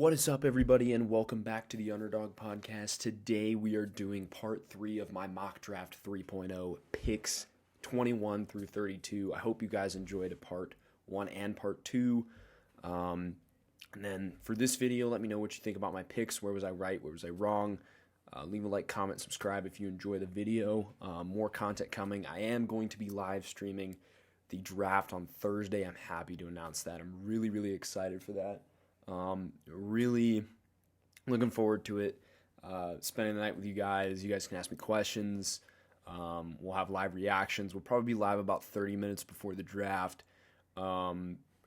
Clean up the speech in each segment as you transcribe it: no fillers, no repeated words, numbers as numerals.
What is up, everybody, and welcome back to the Underdog Podcast. Today we are doing part 3 of my mock draft 3.0 picks 21 through 32. I hope you guys enjoyed part 1 and part 2. And then for this video, let me know what you think about my picks. Where was I right? Where was I wrong? Leave a like, comment, subscribe if you enjoy the video. More content coming. I am going to be live streaming the draft on Thursday. I'm happy to announce that. I'm really excited for that. Really looking forward to it. Spending the night with you guys. You guys can ask me questions. We'll have live reactions. We'll probably be live about 30 minutes before the draft.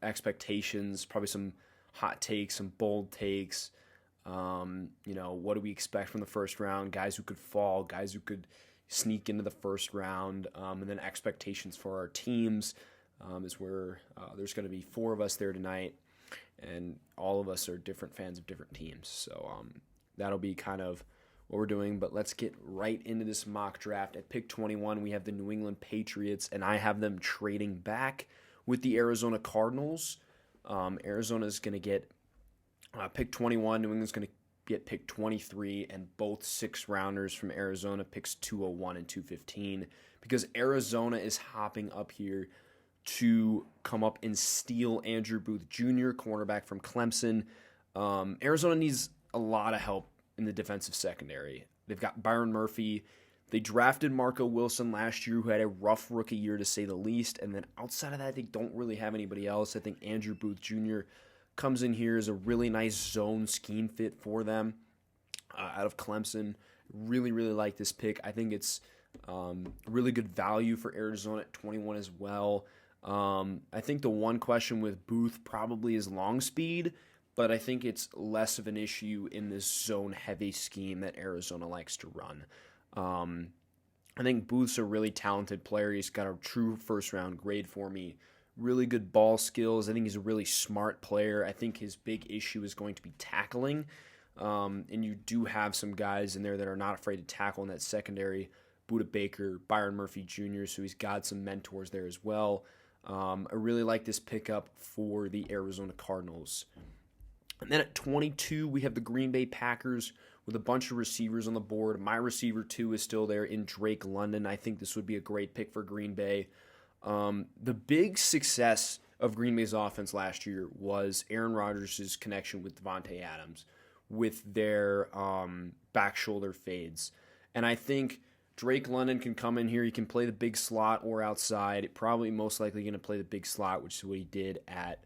Expectations, probably some hot takes, some bold takes. What do we expect from the first round? Guys who could fall, guys who could sneak into the first round, and then expectations for our teams is where there's going to be 4 of us there tonight. And all of us are different fans of different teams. So that'll be kind of what we're doing. But let's get right into this mock draft. At pick 21, we have the New England Patriots, and I have them trading back with the Arizona Cardinals. Arizona is going to get pick 21. New England's going to get pick 23, and both 6-rounders from Arizona, picks 201 and 215, because Arizona is hopping up here to come up and steal Andrew Booth Jr., cornerback from Clemson. Arizona needs a lot of help in the defensive secondary. They've got Byron Murphy. They drafted Marco Wilson last year, who had a rough rookie year to say the least. And then outside of that, they don't really have anybody else. I think Andrew Booth Jr. comes in here as a really nice zone scheme fit for them out of Clemson. Really like this pick. I think it's really good value for Arizona at 21 as well. I think the one question with Booth probably is long speed, but I think it's less of an issue in this zone-heavy scheme that Arizona likes to run. I think Booth's a really talented player. He's got a true first-round grade for me. Really good ball skills. I think he's a really smart player. I think his big issue is going to be tackling, and you do have some guys in there that are not afraid to tackle in that secondary. Budda Baker, Byron Murphy Jr., so he's got some mentors there as well. I really like this pickup for the Arizona Cardinals. And then at 22, we have the Green Bay Packers with a bunch of receivers on the board. My receiver 2 is still there in Drake London. I think this would be a great pick for Green Bay. The big success of Green Bay's offense last year was Aaron Rodgers' connection with Devontae Adams with their back shoulder fades. And I think Drake London can come in here. He can play the big slot or outside. Probably most likely going to play the big slot, which is what he did at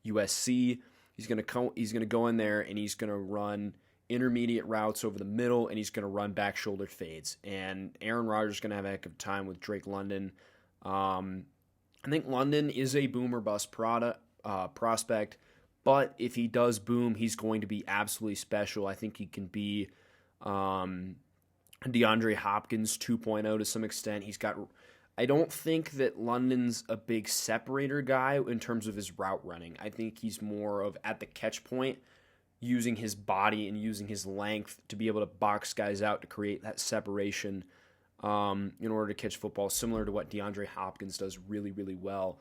USC. He's going to go in there and he's going to run intermediate routes over the middle, and he's going to run back shoulder fades. And Aaron Rodgers is going to have a heck of a time with Drake London. I think London is a boom or bust prospect, but if he does boom, he's going to be absolutely special. I think he can be DeAndre Hopkins 2.0 to some extent. I don't think that London's a big separator guy in terms of his route running. I think he's more of at the catch point, using his body and using his length to be able to box guys out to create that separation in order to catch football, similar to what DeAndre Hopkins does really well.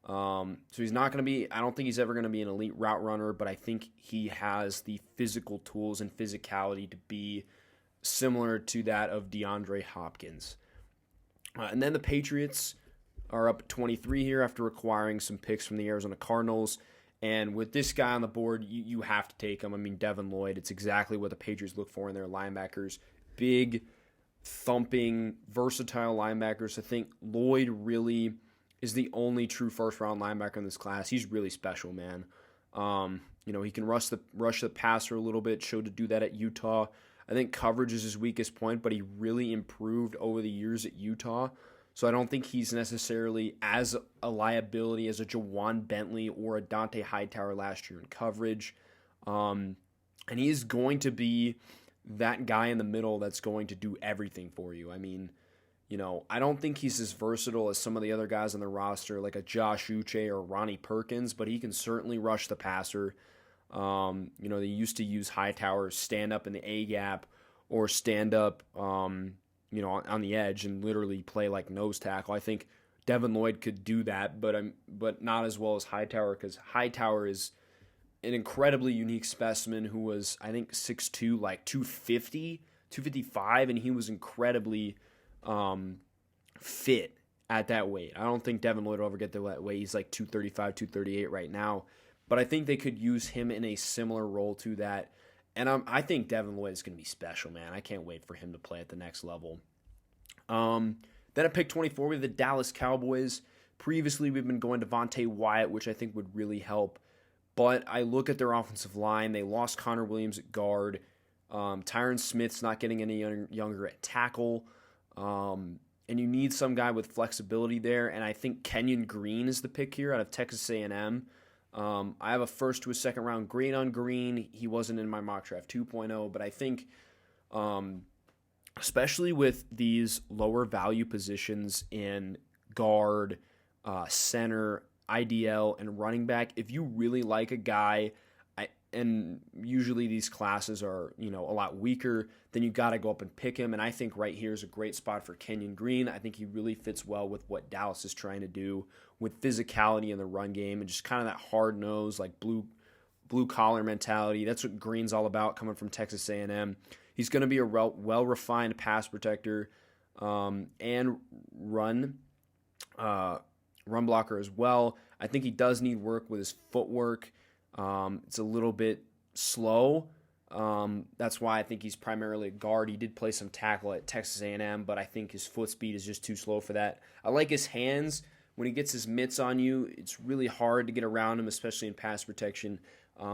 So he's not going to be, I don't think he's ever going to be an elite route runner, but I think he has the physical tools and physicality to be similar to that of DeAndre Hopkins. And then the Patriots are up at 23 here after acquiring some picks from the Arizona Cardinals. And with this guy on the board, you have to take him. I mean, Devin Lloyd, it's exactly what the Patriots look for in their linebackers. Big, thumping, versatile linebackers. I think Lloyd really is the only true first-round linebacker in this class. He's really special, man. He can rush the passer a little bit, showed to do that at Utah. I think coverage is his weakest point, but he really improved over the years at Utah. So I don't think he's necessarily as a liability as a Jawan Bentley or a Dante Hightower last year in coverage. And he is going to be that guy in the middle that's going to do everything for you. I mean, I don't think he's as versatile as some of the other guys on the roster, like a Josh Uche or Ronnie Perkins, but he can certainly rush the passer. They used to use Hightower stand up in the A-gap or stand up, on the edge and literally play like nose tackle. I think Devin Lloyd could do that, but not as well as Hightower, because Hightower is an incredibly unique specimen who was, I think, 6'2", like 250, 255, and he was incredibly fit at that weight. I don't think Devin Lloyd will ever get to that weight. He's like 235, 238 right now. But I think they could use him in a similar role to that. And I think Devin Lloyd is going to be special, man. I can't wait for him to play at the next level. Then at pick 24, we have the Dallas Cowboys. Previously, we've been going Devontae Wyatt, which I think would really help. But I look at their offensive line. They lost Connor Williams at guard. Tyron Smith's not getting any younger at tackle. And you need some guy with flexibility there. And I think Kenyon Green is the pick here out of Texas A&M. I have a first to a second round grade on Green. He wasn't in my mock draft 2.0, but I think especially with these lower value positions in guard, center, IDL, and running back, if you really like a guy, and usually these classes are, a lot weaker, then you got to go up and pick him. And I think right here is a great spot for Kenyon Green. I think he really fits well with what Dallas is trying to do with physicality in the run game and just kind of that hard nose, like blue collar mentality. That's what Green's all about, coming from Texas A&M. He's going to be a well refined pass protector and run blocker as well. I think he does need work with his footwork. It's a little bit slow. That's why I think he's primarily a guard. He did play some tackle at Texas A&M, but I think his foot speed is just too slow for that. I like his hands. When he gets his mitts on you, it's really hard to get around him, especially in pass protection.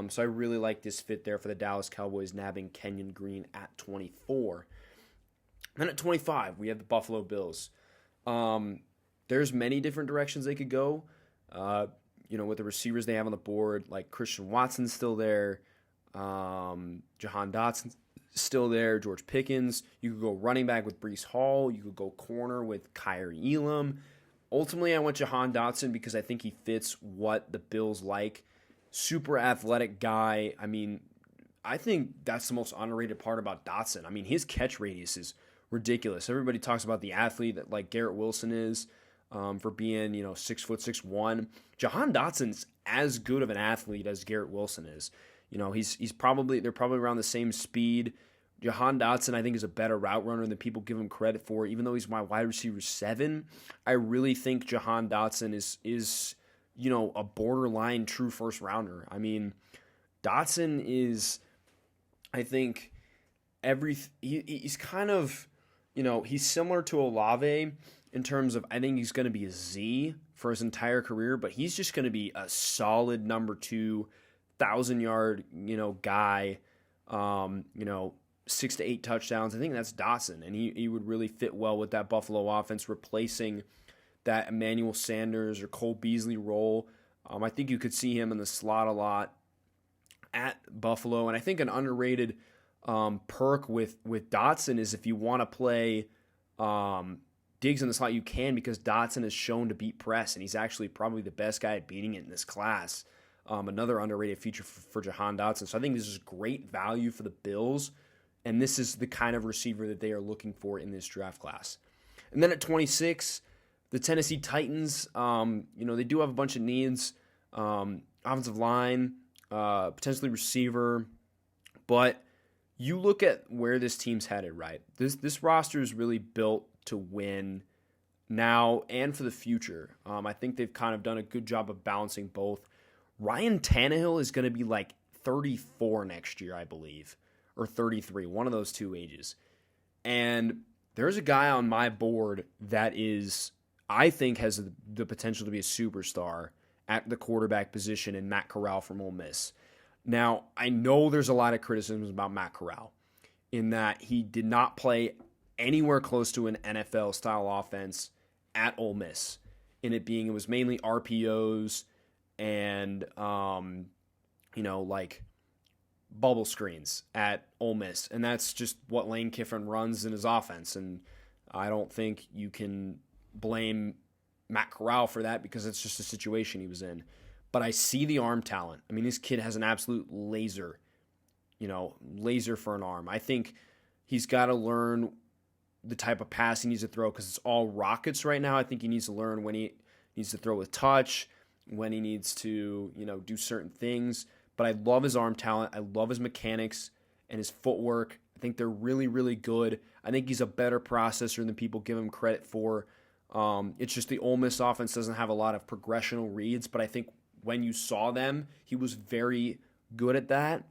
So I really like this fit there for the Dallas Cowboys, nabbing Kenyon Green at 24. Then at 25, we have the Buffalo Bills. There's many different directions they could go. With the receivers they have on the board, like Christian Watson's still there, Jahan Dotson's still there, George Pickens. You could go running back with Breece Hall. You could go corner with Kyrie Elam. Ultimately, I went Jahan Dotson because I think he fits what the Bills like. Super athletic guy. I mean, I think that's the most underrated part about Dotson. I mean, his catch radius is ridiculous. Everybody talks about the athlete that like Garrett Wilson is. For being, 6', 6'1". Jahan Dotson's as good of an athlete as Garrett Wilson is. They're probably around the same speed. Jahan Dotson, I think, is a better route runner than people give him credit for. Even though he's my wide receiver 7, I really think Jahan Dotson is a borderline true first rounder. I mean, Dotson is, I think, he's kind of, he's similar to Olave in terms of, I think he's going to be a Z for his entire career, but he's just going to be a solid number 2, 1,000-yard, guy, 6 to 8 touchdowns. I think that's Dotson, and he would really fit well with that Buffalo offense, replacing that Emmanuel Sanders or Cole Beasley role. I think you could see him in the slot a lot at Buffalo, and I think an underrated perk with Dotson is if you want to play Diggs in the slot, you can, because Dotson is shown to beat press, and he's actually probably the best guy at beating it in this class. Another underrated feature for Jahan Dotson. So I think this is great value for the Bills, and this is the kind of receiver that they are looking for in this draft class. And then at 26, the Tennessee Titans, they do have a bunch of needs. Offensive line, potentially receiver, but you look at where this team's headed, right? This roster is really built to win now and for the future. I think they've kind of done a good job of balancing both. Ryan Tannehill is going to be like 34 next year, I believe, or 33, one of those two ages. And there's a guy on my board that I think has the potential to be a superstar at the quarterback position in Matt Corral from Ole Miss. Now, I know there's a lot of criticisms about Matt Corral in that he did not play anywhere close to an NFL-style offense at Ole Miss, it was mainly RPOs and, like bubble screens at Ole Miss. And that's just what Lane Kiffin runs in his offense. And I don't think you can blame Matt Corral for that because it's just a situation he was in. But I see the arm talent. I mean, this kid has an absolute laser for an arm. I think he's got to learn the type of pass he needs to throw because it's all rockets right now. I think he needs to learn when he needs to throw with touch, when he needs to, do certain things. but I love his arm talent. I love his mechanics and his footwork. I think they're really, really good. I think he's a better processor than people give him credit for. It's just the Ole Miss offense doesn't have a lot of progressional reads, but I think when you saw them, he was very good at that.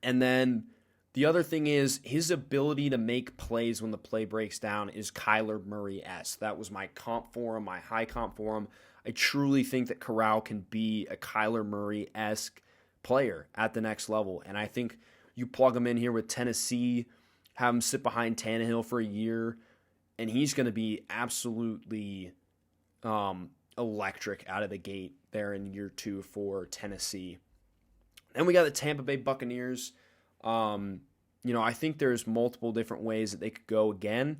And then the other thing is his ability to make plays when the play breaks down is Kyler Murray-esque. That was my comp for him, my high comp for him. I truly think that Corral can be a Kyler Murray-esque player at the next level. And I think you plug him in here with Tennessee, have him sit behind Tannehill for a year, and he's going to be absolutely electric out of the gate there in year 2 for Tennessee. Then we got the Tampa Bay Buccaneers. I think there's multiple different ways that they could go again.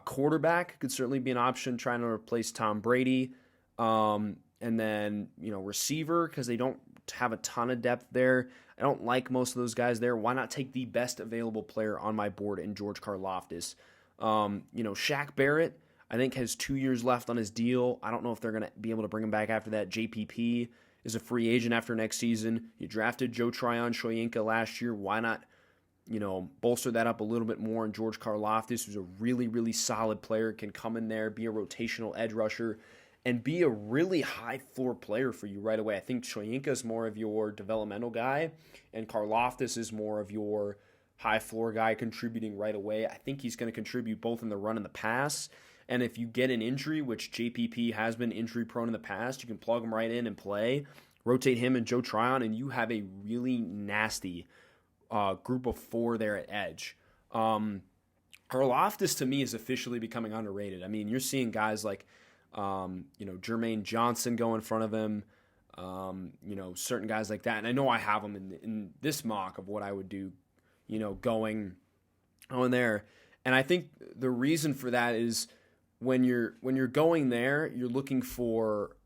Quarterback could certainly be an option, trying to replace Tom Brady. And then, receiver, because they don't have a ton of depth there. I don't like most of those guys there. Why not take the best available player on my board in George Karlaftis? Shaq Barrett, I think, has 2 years left on his deal. I don't know if they're going to be able to bring him back after that. JPP is a free agent after next season. You drafted Joe Tryon-Shoyinka last year. Why not, bolster that up a little bit more? And George Karlaftis, who's a really, really solid player, can come in there, be a rotational edge rusher, and be a really high floor player for you right away. I think Shoyinka is more of your developmental guy, and Karlaftis is more of your high floor guy contributing right away. I think he's going to contribute both in the run and the pass. And if you get an injury, which JPP has been injury prone in the past, you can plug him right in and play, rotate him and Joe Tryon, and you have a really nasty group of 4 there at edge. Karlaftis, to me, is officially becoming underrated. I mean, you're seeing guys like Jermaine Johnson go in front of him, certain guys like that. And I know I have them in this mock of what I would do, going on there. And I think the reason for that is when you're going there, you're looking for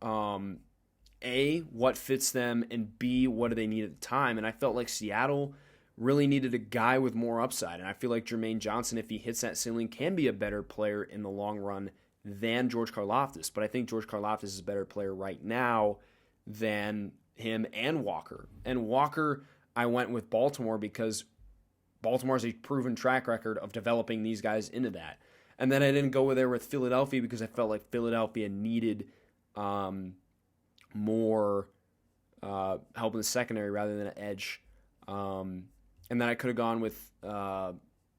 A, what fits them, and B, what do they need at the time. And I felt like Seattle really needed a guy with more upside. And I feel like Jermaine Johnson, if he hits that ceiling, can be a better player in the long run than George Karlaftis. But I think George Karlaftis is a better player right now than him and Walker. And Walker, I went with Baltimore because Baltimore has a proven track record of developing these guys into that. And then I didn't go there with Philadelphia because I felt like Philadelphia needed more help in the secondary rather than an edge. And then I could have gone with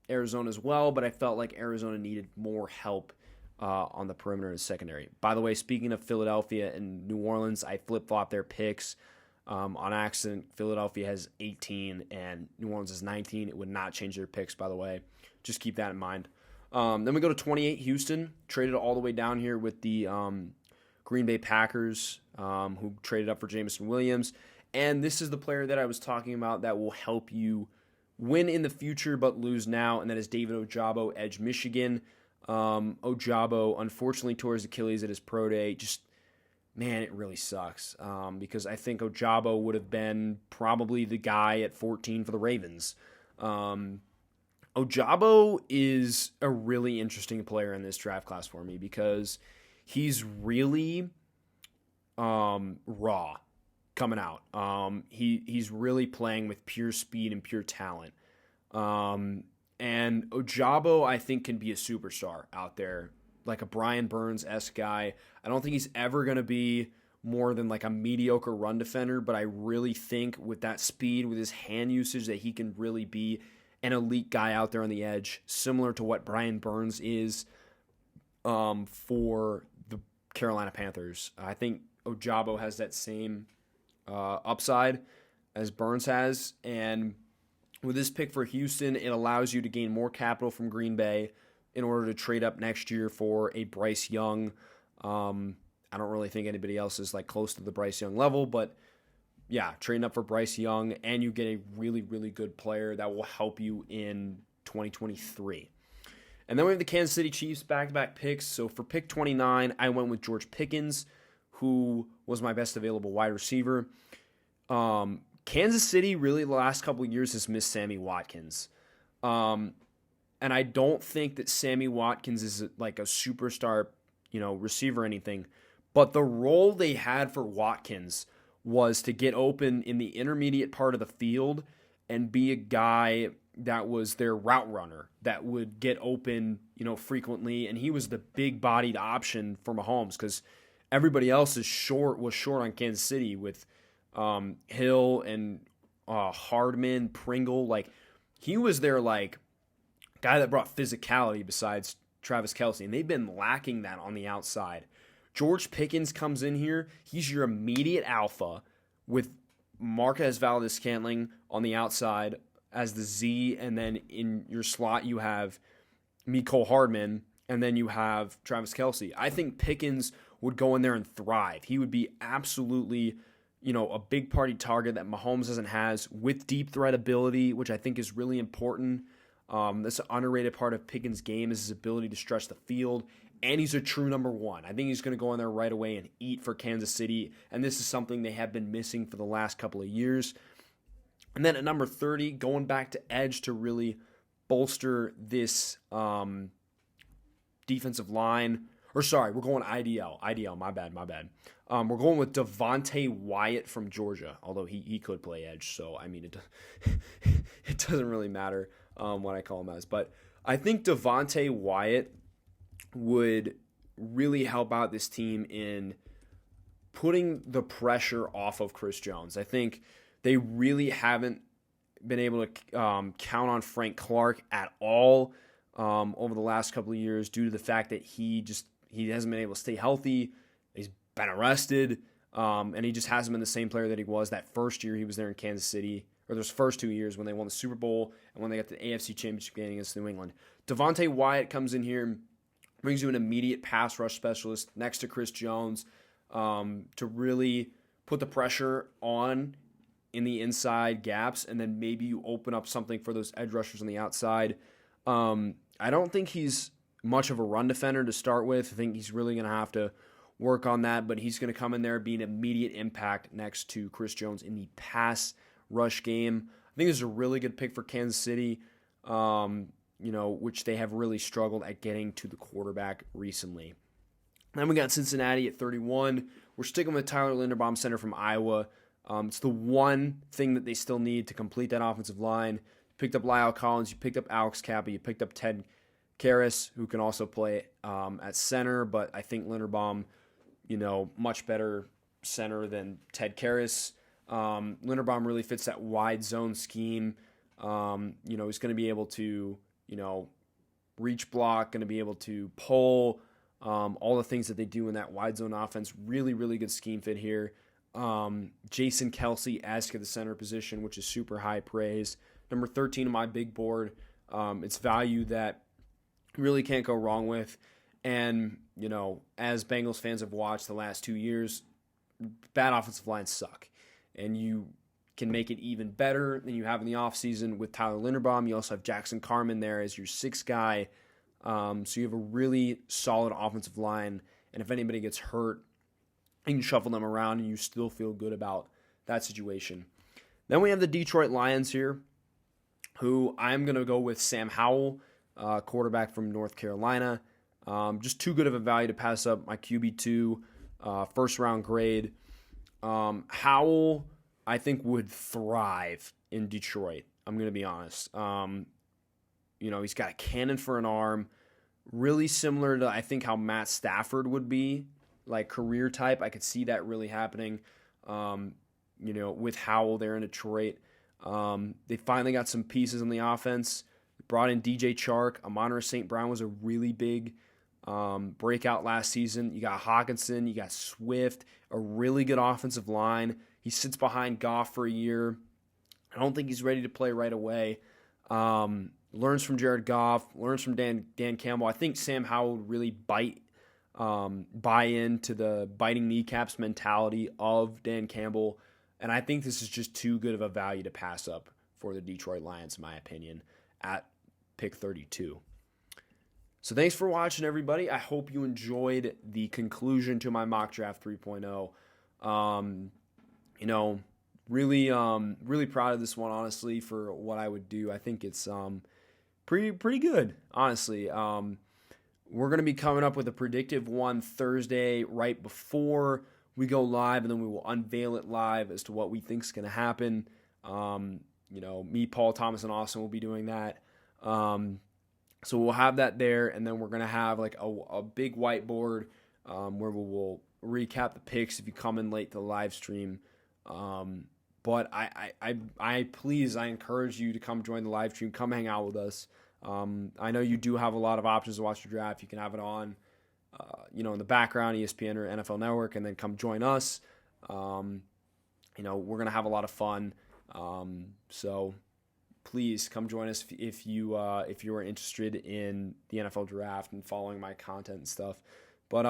Arizona as well, but I felt like Arizona needed more help on the perimeter and secondary. By the way, speaking of Philadelphia and New Orleans, I flip-flopped their picks on accident. Philadelphia has 18 and New Orleans has 19. It would not change their picks, by the way. Just keep that in mind. Then we go to 28, Houston. Traded all the way down here with the Green Bay Packers, who traded up for Jameson Williams. And this is the player that I was talking about that will help you win in the future but lose now, and that is David Ojabo, edge Michigan. Ojabo unfortunately tore his Achilles at his pro day. Man, it really sucks because I think Ojabo would have been probably the guy at 14 for the Ravens. Ojabo is a really interesting player in this draft class for me because he's really raw coming out. He's really playing with pure speed and pure talent. And Ojabo, I think, can be a superstar out there, like a Brian Burns-esque guy. I don't think he's ever going to be more than like a mediocre run defender, but I really think with that speed, with his hand usage, that he can really be an elite guy out there on the edge, similar to what Brian Burns is for the Carolina Panthers. I think Ojabo has that same upside as Burns has, and with this pick for Houston, it allows you to gain more capital from Green Bay in order to trade up next year for a Bryce Young. I don't really think anybody else is like close to the Bryce Young level, but yeah, trading up for Bryce Young, and you get a really, really good player that will help you in 2023. And then we have the Kansas City Chiefs back-to-back picks. So for pick 29, I went with George Pickens, who was my best available wide receiver. Kansas City really the last couple of years has missed Sammy Watkins. And I don't think that Sammy Watkins is like a superstar, receiver or anything. But the role they had for Watkins was to get open in the intermediate part of the field and be a guy that was their route runner that would get open, frequently. And he was the big-bodied option for Mahomes because everybody else was short on Kansas City with Hill and Hardman, Pringle. Like, he was their, guy that brought physicality besides Travis Kelce, and they've been lacking that on the outside. George Pickens comes in here. He's your immediate alpha with Marquez Valdes-Scantling on the outside as the Z, and then in your slot you have Mecole Hardman, and then you have Travis Kelce. I think Pickens would go in there and thrive. He would be absolutely, a big party target that Mahomes doesn't has with deep threat ability, which I think is really important. That's an underrated part of Pickens' game is his ability to stretch the field, and he's a true number one. I think he's going to go in there right away and eat for Kansas City, and this is something they have been missing for the last couple of years. And then at number 30, going back to edge to really bolster this defensive line. Or sorry, we're going IDL. IDL, my bad. We're going with Devontae Wyatt from Georgia, although he could play edge, so I mean it doesn't really matter what I call him as. But I think Devontae Wyatt would really help out this team in putting the pressure off of Chris Jones. I think they really haven't been able to count on Frank Clark at all over the last couple of years due to the fact that he hasn't been able to stay healthy. He's been arrested, and he just hasn't been the same player that he was that first year he was there in Kansas City, or those first 2 years when they won the Super Bowl and when they got the AFC Championship game against New England. Devontae Wyatt comes in here, brings you an immediate pass rush specialist next to Chris Jones to really put the pressure on in the inside gaps, and then maybe you open up something for those edge rushers on the outside. I don't think he's much of a run defender to start with. I think he's really going to have to work on that, but he's going to come in there, be an immediate impact next to Chris Jones in the pass rush game. I think this is a really good pick for Kansas City, which they have really struggled at getting to the quarterback recently. Then we got Cincinnati at 31. We're sticking with Tyler Linderbaum, center from Iowa. It's the one thing that they still need to complete that offensive line. You picked up Lyle Collins, you picked up Alex Kappa, you picked up Ted Karras, who can also play at center, but I think Linderbaum, much better center than Ted Karras. Linderbaum really fits that wide zone scheme. He's going to be able to, reach block, going to be able to pull, all the things that they do in that wide zone offense. Really, really good scheme fit here. Jason Kelce-esque at the center position, which is super high praise. Number 13 on my big board. It's value that really can't go wrong with. And, as Bengals fans have watched the last 2 years, bad offensive lines suck. And you can make it even better than you have in the offseason with Tyler Linderbaum. You also have Jackson Carman there as your sixth guy. So you have a really solid offensive line. And if anybody gets hurt, you can shuffle them around and you still feel good about that situation. Then we have the Detroit Lions here, who I'm going to go with Sam Howell, quarterback from North Carolina. Just too good of a value to pass up my QB2 first-round grade. Howell, I think, would thrive in Detroit. I'm going to be honest. He's got a cannon for an arm, really similar to, I think, how Matt Stafford would be, like career type. I could see that really happening, with Howell there in Detroit. They finally got some pieces on the offense. Brought in DJ Chark. Amon-Ra St. Brown was a really big breakout last season. You got Hawkinson. You got Swift. A really good offensive line. He sits behind Goff for a year. I don't think he's ready to play right away. Learns from Jared Goff. Learns from Dan Campbell. I think Sam Howell would really buy into the biting kneecaps mentality of Dan Campbell. And I think this is just too good of a value to pass up for the Detroit Lions, in my opinion, at pick 32. So thanks for watching, everybody. I hope you enjoyed the conclusion to my mock draft 3.0. Really proud of this one, honestly, for what I would do. I think it's pretty good, honestly. We're going to be coming up with a predictive one Thursday right before we go live, and then we will unveil it live as to what we think is going to happen. Me, Paul, Thomas, and Austin will be doing that. So we'll have that there, and then we're going to have like a big whiteboard where we will recap the picks if you come in late to the live stream. But I encourage you to come join the live stream. Come hang out with us. I know you do have a lot of options to watch your draft. You can have it on, in the background, ESPN or NFL Network, and then come join us. We're going to have a lot of fun. So please come join us if you are interested in the NFL draft and following my content and stuff. But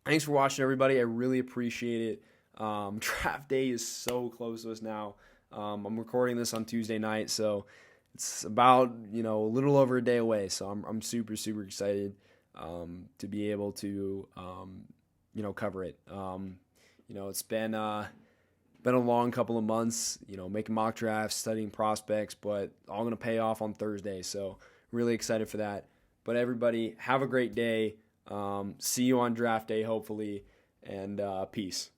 thanks for watching, everybody. I really appreciate it. Draft day is so close to us now. I'm recording this on Tuesday night, so it's about a little over a day away. So I'm super excited to be able to cover it. It's been a long couple of months, making mock drafts, studying prospects, but all going to pay off on Thursday. So really excited for that. But everybody, have a great day. See you on draft day, hopefully, and peace.